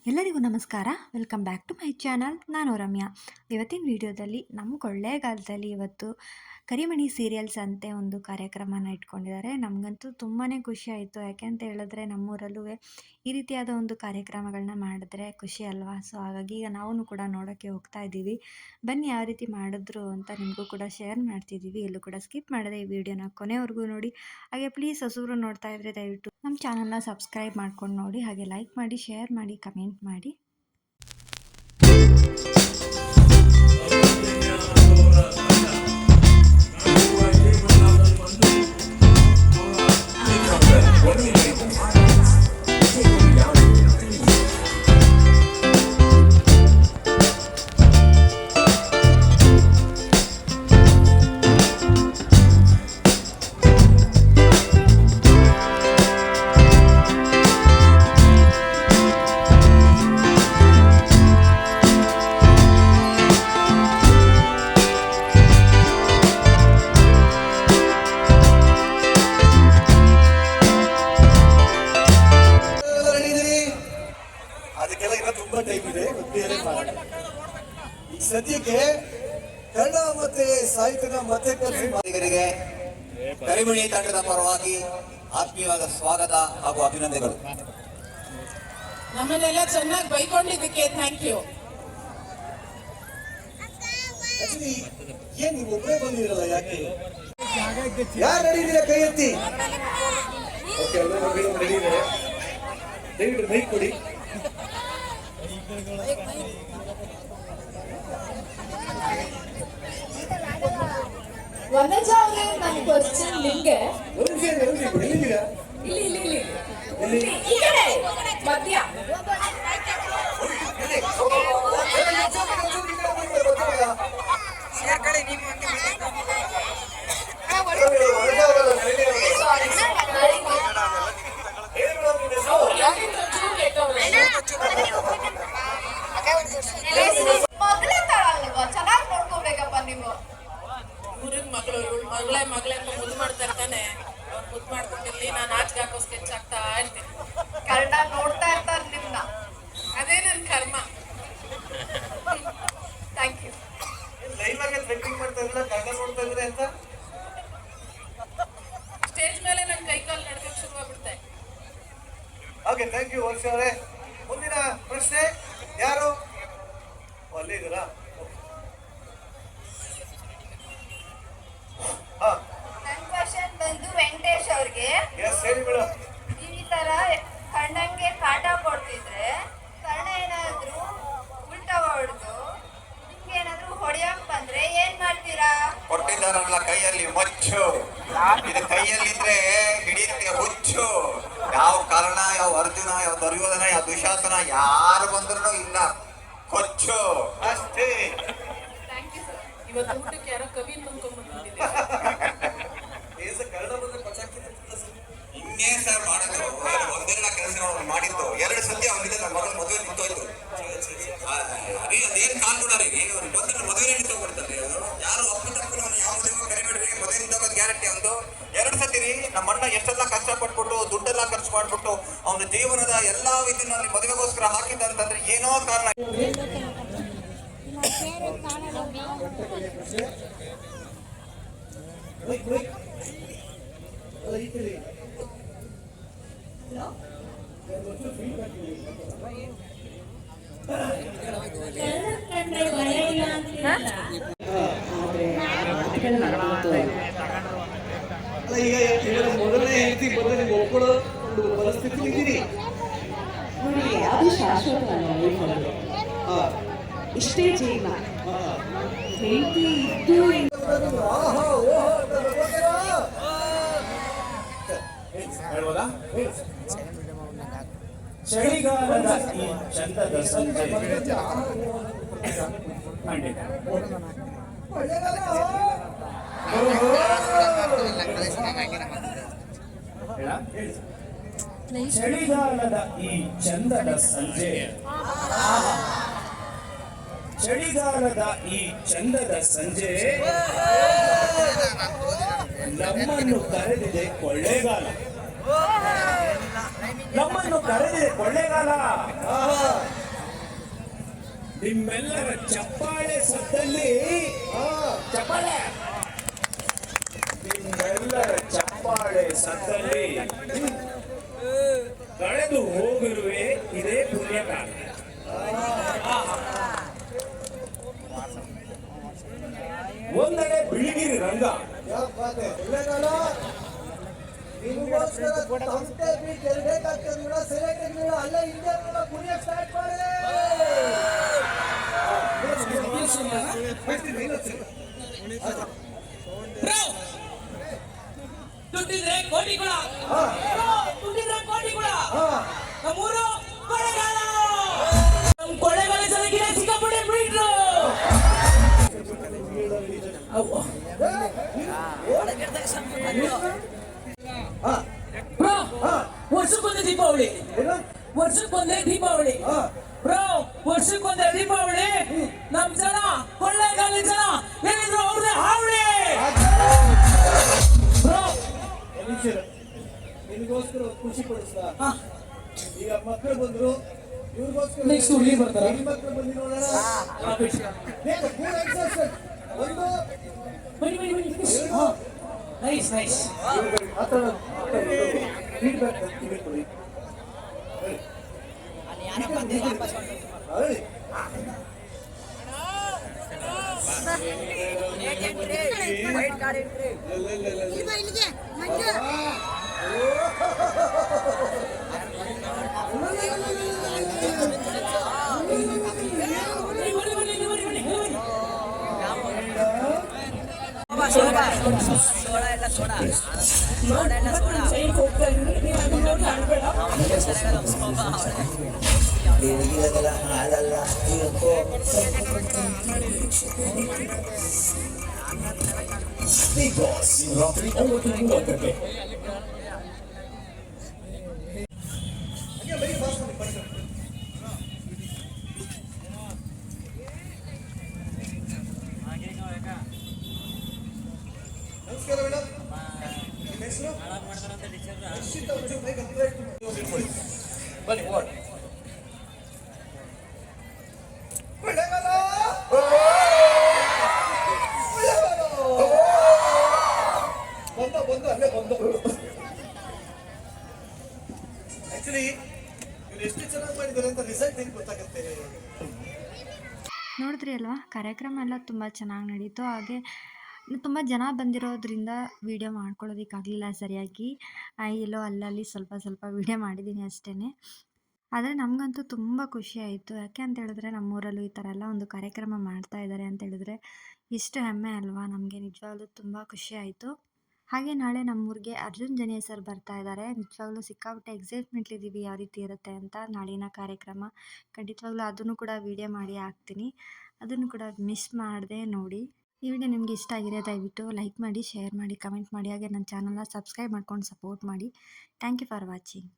ಎಲ್ಲರಿಗೂ ನಮಸ್ಕಾರ. Welcome back to my channel. ನಾನು ರಮ್ಯಾ. ಇವತ್ತಿನ ವಿಡಿಯೋದಲ್ಲಿ ನಮ್ಮ ಕೊಳ್ಳೇಗಾಲದಲ್ಲಿ ಇವತ್ತು ಕರಿಮಣಿ ಸೀರಿಯಲ್ಸ್ ಅಂತೆ ಒಂದು ಕಾರ್ಯಕ್ರಮನ ಇಟ್ಕೊಂಡಿದ್ದಾರೆ. ನಮಗಂತೂ ತುಂಬಾ ಖುಷಿ ಆಯಿತು. ಯಾಕೆಂತ ಹೇಳಿದ್ರೆ ನಮ್ಮೂರಲ್ಲೂ ಈ ರೀತಿಯಾದ ಒಂದು ಕಾರ್ಯಕ್ರಮಗಳನ್ನ ಮಾಡಿದ್ರೆ ಖುಷಿ ಅಲ್ವಾ. ಸೊ ಹಾಗಾಗಿ ಈಗ ನಾವು ಕೂಡ ನೋಡೋಕ್ಕೆ ಹೋಗ್ತಾ ಇದ್ದೀವಿ. ಬನ್ನಿ ಯಾವ ರೀತಿ ಮಾಡಿದ್ರು ಅಂತ ನಿಮಗೂ ಕೂಡ ಶೇರ್ ಮಾಡ್ತಿದ್ದೀವಿ. ಎಲ್ಲೂ ಕೂಡ ಸ್ಕಿಪ್ ಮಾಡದೆ ಈ ವಿಡಿಯೋನ ಕೊನೆವರೆಗೂ ನೋಡಿ. ಹಾಗೆ ಪ್ಲೀಸ್ ಹೊಸಬ್ರು ನೋಡ್ತಾ ಇದ್ರೆ ದಯವಿಟ್ಟು ನಮ್ಮ ಚಾನಲ್ನ ಸಬ್ಸ್ಕ್ರೈಬ್ ಮಾಡ್ಕೊಂಡು ನೋಡಿ. ಹಾಗೆ ಲೈಕ್ ಮಾಡಿ, ಶೇರ್ ಮಾಡಿ, ಕಮೆಂಟ್ ಮಾಡಿ. ಸದ್ಯಕ್ಕೆ ಕನ್ನಡ ಮತ್ತೆ ಸಾಹಿತ್ಯದ ಮತ್ತೆ ಕಲಿಗರಿಗೆ ಕರಿಮಣಿ ತಂಡದ ಪರವಾಗಿ ಆತ್ಮೀಯವಾದ ಸ್ವಾಗತ ಹಾಗೂ ಅಭಿನಂದನೆಗಳು. ನಮ್ಮನ್ನೆಲ್ಲ ಚೆನ್ನಾಗಿ ಬೈಕೊಂಡಿದ್ದಕ್ಕೆ ಥ್ಯಾಂಕ್ ಯು. ಏನ್ ನೀವು ಒಬ್ಬರೇ ಬಂದಿರಲ್ಲ, ಯಾಕೆ? ಯಾರು ನಡೀದಿರ ಕೈ ಎತ್ತಿ. ದಯವಿಟ್ಟು ಬೈಕ್ ಕೊಡಿ. ವನಜ ಅವರೇ, ನನ್ನ ಕ್ವಶನ್ ನಿಮ್ಗೆ. ಈ ಕಡೆ ಮಧ್ಯ ಮಗಳೇ ತರಲ್ವಾ? ಚೆನ್ನಾಗಿ ನೋಡ್ಕೋಬೇಕಪ್ಪ ನೀವು. ಊರಿನ ಮಗಳು ಮಗಳೇ ಅಂತ ಮುದ್ದು ಮಾಡ್ತಾ ಇರ್ತಾನೆ. ಅವ್ರು ಮುದ್ದು ಮಾಡ್ಕೊಂಡಿರ್ಲಿ, ನಾನು ಆಚೆಗೆ ಹಾಕೋ ಸ್ಕೆಚ್ ಆಗ್ತಾ ಇರ್ತೀನಿ. ಕರೆಕ್ಟಾಗಿ ನೋಡ್ತಾ ಇರ್ತಾರೆ ನಿಮ್ನ. ಅದೇ ನನ್ನ ಕರ್ಮ. Thank you. ಲೈವ್ ಆಗಿ ಟ್ರೆಂಡಿಂಗ್ ಮಾಡ್ತಾ ಇದ್ರೆ ಕನ್ನಡ ನೋಡ್ತಾ ಇದ್ರೆ ಅಂತ ಸ್ಟೇಜ್ ಮೇಲೆ ನನ್ನ ಕೈ ಕಾಲು ನಡ್ಕಕ್ಕೆ ಶುರುವಾಗ್ಬಿಡ್ತೆ. ಓಕೆ, ಥ್ಯಾಂಕ್ ಯು ವರ್ಷ ಅವರೇ. ಮುಂದಿನ ಪ್ರಶ್ನೆ ಯಾರು? ಅಲ್ಲೇ ಇದ್ದೀರಾ? ನನ್ನ ಕ್ವಶನ್ ಬಂದು ವೆಂಕಟೇಶ್ ಅವ್ರಿಗೆ. ಈ ತರ ಕಣ್ಣಂಗೆ ಕಾಟ ಕೊಡ್ತಿದ್ರೆ ಕರ್ಣ ಏನಾದ್ರು ಉಲ್ಟಾ ಹೊಡೆದು ನಿಮ್ಗೆ ಏನಾದ್ರು ಹೊಡೆಯಕ್ ಬಂದ್ರೆ ಏನ್ ಮಾಡ್ತೀರಾ? ಕೊಟ್ಟಿದ್ದಾರಲ್ಲ ಕೈಯಲ್ಲಿ ಮಚ್ಚು, ಇದು ಕೈಯಲ್ಲಿದ್ರೆ ಹಿಡಿಯಕ್ಕೆ ಹುಚ್ಚು. ಯಾವ ಕಾರಣ, ಯಾವ ಅರ್ಜುನ, ಯಾವ ದುರ್ಯೋಧನ, ಯಾವ ದುಶಾಸನ ಯಾರು ಬಂದ್ರು ಇಲ್ಲ, ಕೊಚ್ಚು ಅಷ್ಟೇ. Thank you sir. ಇವತ್ತು ಊಟಕ್ಕೆ ಯಾರೋ ಕವಿ ತಂದ್ಕೊಂಡ್ಬಂದಿದೆ. ಇನ್ನೇನ್ ಸರ್ ಮಾಡಿದ್ರು? ಒಂದೆಲ್ಲ ಕೆಲಸಗಳು ಮಾಡಿದ್ದು 2 ಸತಿ ಅವನಿಗೆ ನನ್ನ ಮಗಳ ಮದುವೆ ನಿಂತೋಯ್ತು. ಅದೇನ್ ಕಾನ್ಬಿಡಾರಿ, ಬಂದ್ರೆ ಮದುವೆ ನಿಂತೋಗ್ಬಿಡ್ತಾರೆ. ಯಾರು ಅಪ್ಪನ ಯಾವ ಮದುವೆ ಕರಿಬೇಡ್ರಿ, ಮದುವೆ ನಿಂತೋಗೋದು ಗ್ಯಾರಂಟಿ. ಒಂದು 2 ಸತಿ ರೀ ನಮ್ಮ ಅಣ್ಣ ಎಷ್ಟೆಲ್ಲ ಕಷ್ಟಪಟ್ಬಿಟ್ಟು ದುಡ್ಡೆಲ್ಲ ಖರ್ಚು ಮಾಡ್ಬಿಟ್ಟು ಅವನ ಜೀವನದ ಎಲ್ಲಾ ವಿಧಿನಲ್ಲಿ ಮದುವೆಗೋಸ್ಕರ ಹಾಕಿದ್ದ ಅಂತಂದ್ರೆ ಏನೋ ಕಾರಣ. ಈಗ ಇವರ ಮೊದಲನೇ ಹೆಂಡತಿ ಬಂದು ನೀವು ಒಪ್ಕೊಳ್ಳೋ ಒಂದು ಪರಿಸ್ಥಿತಿ ಇದ್ದೀರಿ ನೋಡಿ. ಅದು ಶಾಶ್ವತವಲ್ಲ ಲೈಫಲ್ಲಿ. ಇಷ್ಟೇ ಜೀವನ. ಹೆಂಡತಿ ಇದ್ದು ಹೇಳ್ಬೋದಾ? ಚಳಿಗಾಲದ ಈ ಚಂದದ ಸಂಜೆ ಚಳಿಗಾಲದ ಈ ಚಂದದ ಸಂಜೆ, ಚಳಿಗಾಲದ ಈ ಚಂದದ ಸಂಜೆ ನಮ್ಮನ್ನು ಕರೆದಿದೆ ಕೊಳ್ಳೇಗಾಲ. ನಮ್ಮನ್ನು ಕರೆದಿದೆ ಕೊಳ್ಳೇಗಾಲ. ನಿಮ್ಮೆಲ್ಲರ ಚಪ್ಪಾಳೆ ಸದ್ದಲ್ಲಿ ಚಪ್ಪಾಳೆ ನಿಮ್ಮೆಲ್ಲರ ಚಪ್ಪಾಳೆ ಸದ್ದಲ್ಲಿ ಕಳೆದು ಹೋಗಿರುವೆ ಇದೇ ಪುಣ್ಯಕಾಲ. ಒಂದೆಡೆ ಬಿಳಿಗಿರಿ ರಂಗ, ಕೊಳ್ಳೇಗಾಲ ನಿಮಗೋಸ್ಕರ ತಮಟೆ ಬೀಟ್ ಗೆಲ್ಬೇಕಾಗ್ತದೆ ಕೂಡ ಸೆಲೆಕ್ಟ್ ಅಲ್ಲೇ ಹಿಂದೆ ಕುಣಿಯಕ್ಕೆ ಸ್ಟಾರ್ಟ್ ಮಾಡಿ. ದುಡ್ಡಿದ್ರೆ ಕೋಟಿಗಳ ದುಡ್ಡಿದ್ರೆ ಕೋಟಿಗಳ ನಮ್ಮೂರು ಕೊಳ್ಳೇಗಾಲ. ನಮ್ಮ ಕೊಳ್ಳೇಗಾಲ ಜನಕ್ಕೆ ಸಿಕ್ಕಾಪಟ್ಟೆ ಬಿಟ್ರು. ವರ್ಷಕ್ಕೊಂದೇ ದೀಪಾವಳಿ, ವರ್ಷಕ್ಕೊಂದೇ ದೀಪಾವಳಿ ಬ್ರೋ, ವರ್ಷಕ್ಕೊಂದೇ ದೀಪಾವಳಿ. ನಮ್ ಜನ ಕೊಳ್ಳೇಗಾಲ ಜನ ಏನಿದ್ರು ಅವ್ರದೇ ಹಾವಳಿ ಬ್ರೋ. ನಿನಗೋಸ್ಕರ ಖುಷಿ ಪಡಿಸ್ತಾ ಈಗ ಮಕ್ಕಳು ಬಂದ್ರು, ಇವ್ರಿಗೋಸ್ಕರ ನೆಕ್ಸ್ಟ್ ಹುಡುಗಿ ಬರ್ತಾರ. ಮಕ್ಕಳು ಬಂದು ನೋಡೋಣ. ಒಂದು ಬನ್ನಿ ಬನ್ನಿ ಬನ್ನಿ. Nice nice. ಫೀಡ್ಬ್ಯಾಕ್ ಕೊಡಿ. Big Boss ರಾತ್ರಿ 9:30. ನಮಸ್ಕಾರ ಮೇಡಮ್, ನಿಮ್ಮ ಹೆಸರು? ರಕ್ಷಿತ, ಒಂಚೂರು ಮೈಕ್ ಹತ್ತಿರ ಇಟ್ಕೊಂಡು ಬನ್ನಿ. ಓಡ್ ಕೊಳ್ಳೇಗಾಲ ಬಂದು ಅಲ್ಲೇ ಬಂದು. ಆಕ್ಚುಲಿ ಇವ್ರು ಎಷ್ಟು ಚೆನ್ನಾಗಿ ಮಾಡಿದ್ದಾರೆ ಅಂತ ರಿಸಲ್ಟ್ ಹೆಂಗೆ ಗೊತ್ತಾಗುತ್ತೆ? ನೋಡಿದ್ರಿ ಅಲ್ವಾ, ಕಾರ್ಯಕ್ರಮ ಎಲ್ಲ ತುಂಬ ಚೆನ್ನಾಗಿ ನಡೀತು. ಹಾಗೆ ತುಂಬ ಜನ ಬಂದಿರೋದ್ರಿಂದ ವೀಡಿಯೋ ಮಾಡ್ಕೊಳ್ಳೋದಕ್ಕಾಗಲಿಲ್ಲ ಸರಿಯಾಗಿ. ಎಲ್ಲೋ ಅಲ್ಲಲ್ಲಿ ಸ್ವಲ್ಪ ಸ್ವಲ್ಪ ವೀಡಿಯೋ ಮಾಡಿದ್ದೀನಿ ಅಷ್ಟೇ. ಆದರೆ ನಮಗಂತೂ ತುಂಬ ಖುಷಿ ಆಯಿತು. ಯಾಕೆ ಅಂತ ಹೇಳಿದ್ರೆ ನಮ್ಮೂರಲ್ಲೂ ಈ ಥರ ಎಲ್ಲ ಒಂದು ಕಾರ್ಯಕ್ರಮ ಮಾಡ್ತಾ ಇದ್ದಾರೆ ಅಂತ ಹೇಳಿದ್ರೆ ಎಷ್ಟು ಹೆಮ್ಮೆ ಅಲ್ವಾ. ನಮಗೆ ನಿಜವಾಗ್ಲೂ ತುಂಬ ಖುಷಿ ಆಯಿತು. ಹಾಗೆ ನಾಳೆ ನಮ್ಮೂರಿಗೆ ಅರ್ಜುನ್ ಜನಿಯ ಸರ್ ಬರ್ತಾ ಇದ್ದಾರೆ. ನಿಜವಾಗ್ಲೂ ಸಿಕ್ಕಾಪಟ್ಟೆ ಎಕ್ಸೈಟ್ಮೆಂಟ್ಲಿದ್ದೀವಿ ಯಾವ ರೀತಿ ಇರುತ್ತೆ ಅಂತ ನಾಳಿನ ಕಾರ್ಯಕ್ರಮ. ಖಂಡಿತವಾಗ್ಲೂ ಅದನ್ನು ಕೂಡ ವೀಡಿಯೋ ಮಾಡಿ ಹಾಕ್ತೀನಿ, ಅದನ್ನು ಕೂಡ ಮಿಸ್ ಮಾಡದೆ ನೋಡಿ. ಈ ವಿಡಿಯೋ ನಿಮಗೆ ಇಷ್ಟ ಆಗಿದೆ ದಯವಿಟ್ಟು ಲೈಕ್ ಮಾಡಿ, ಶೇರ್ ಮಾಡಿ, ಕಮೆಂಟ್ ಮಾಡಿ. ಹಾಗೆ ನನ್ನ ಚಾನಲ್ನ ಸಬ್ಸ್ಕ್ರೈಬ್ ಮಾಡ್ಕೊಂಡು ಸಪೋರ್ಟ್ ಮಾಡಿ. Thank you for watching.